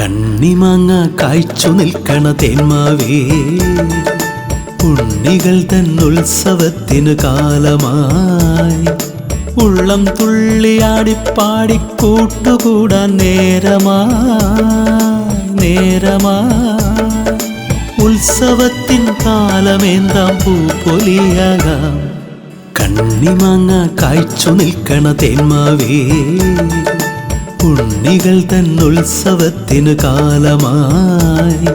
കണ്ണിമാങ്ങ കായ്ച്ചു നിൽക്കണ തേന്മാവേ, ഉണ്ണികൾ തന്നുത്സവത്തിനു കാലമായി. ഉള്ളം തുള്ളിയാടിപ്പാടി കൂട്ടുകൂടാൻ നേരമായി. ഉത്സവത്തിൻ കാലമേന്താം പൂപ്പൊലിയാകാം. കണ്ണിമാങ്ങ കായ്ച്ചു നിൽക്കണ തേന്മാവേ, ഉണ്ണികൾ തന്നുത്സവത്തിനു കാലമായി.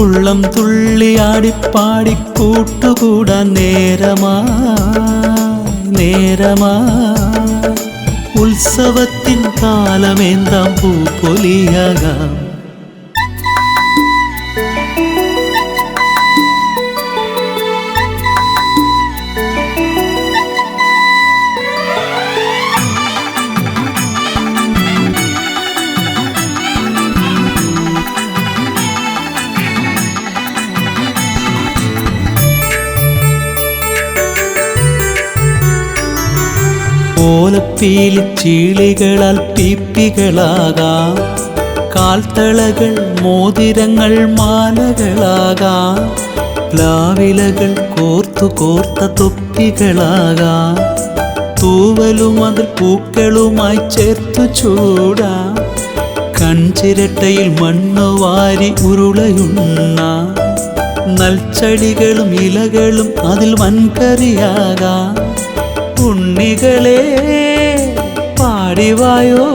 ഉള്ളം തുള്ളിയാടിപ്പാടി കൂട്ടുകൂടാൻ നേരമായി. ഉത്സവത്തിൻ കാലമേന്താം പൂപ്പൊലിയാകാം. ഓലപ്പീലി ചീളികളാൽ പീപ്പികളാകാം. കാൽത്തളകൾ മോതിരങ്ങൾ മാലകളാകാം. പ്ലാവിലകൾ കോർത്ത തൊപ്പികളാകാം. തൂവലും അതിൽ പൂക്കളുമായി ചേർത്തു ചൂടാം. കൺചിരട്ടയിൽ മണ്ണുവാരി ഉരുളയുണ്ണാം. നൽച്ചെടികളും ഇലകളും അതിൽ വൻകറിയാകാം. ഉണ്ണികളെ പാടിവായോ,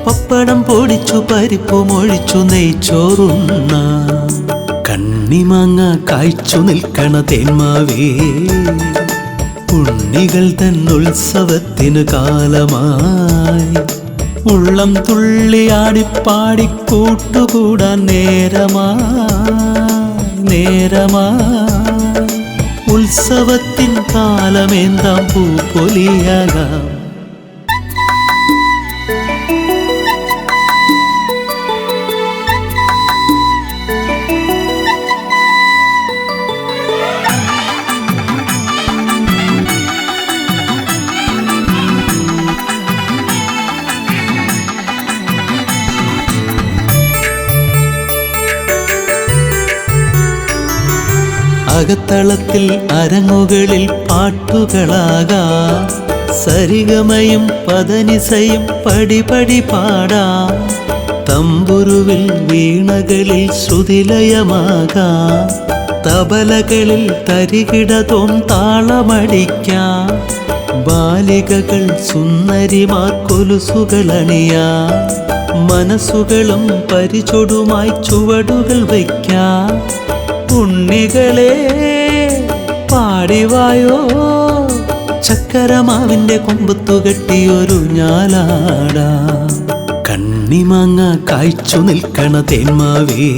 പപ്പടം പൊടിച്ചു പരിപ്പുമൊഴിച്ചു നെയ്ച്ചോറുണ്ണാം. കണ്ണിമാങ്ങ കായ്ച്ചു നിൽക്കണ തേന്മാവേ, ഉണ്ണികൾ തന്നുത്സവത്തിനു കാലമായി. ഉള്ളം തുള്ളിയാടിപ്പാടി കൂട്ടുകൂടാൻ നേരമായി. ഉത്സവത്തിൻ കാലമേന്താം പൂപ്പൊലിയാകാം. അകത്തളത്തിൽ അരങ്ങുകളിൽ പാട്ടുകളാകാം. സരിഗമയും പദനിസയും പടിപടി പാടാം. തമ്പുരുവിൽ വീണകളിൽ ശ്രുതിലയമാകാം. തബലകളിൽ തരികിടതോം താളമടിക്കാം. ബാലികകൾ സുന്ദരിമാർ കൊലുസുകളണിയാം. മനസ്സുകളും പരിചൊടുമായി ചുവടുകൾ വയ്ക്കാം. ഉണ്ണികളെ പാടിവായോ, ചക്കരമാവിൻ്റെ കൊമ്പത്തു കെട്ടിയൊരു ഞാലാടാം. കണ്ണിമാങ്ങ കായ്ച്ചു നിൽക്കണ തേന്മാവേ,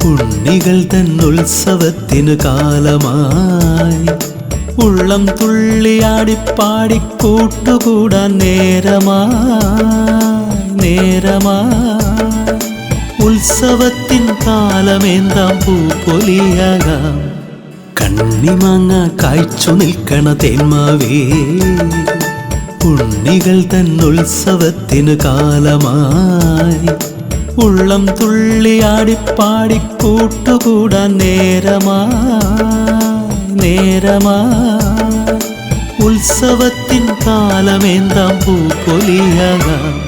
ഉണ്ണികൾ തന്നുത്സവത്തിനു കാലമായി. ഉള്ളം തുള്ളിയാടിപ്പാടി കൂട്ടുകൂടാൻ നേരമായി. ഉത്സവത്തിൻ കാലമേന്താം പൂപ്പൊലിയാകാം. കണ്ണിമാങ്ങ കായ്ച്ചു നിൽക്കണ തേന്മാവേ, ഉണ്ണികൾ തന്നുത്സവത്തിനു കാലമായി. ഉള്ളം തുള്ളിയാടിപ്പാടി കൂട്ടുകൂടാൻ നേരമായി. ഉത്സവത്തിൻ കാലമേന്താം പൂപ്പൊലിയാകാം.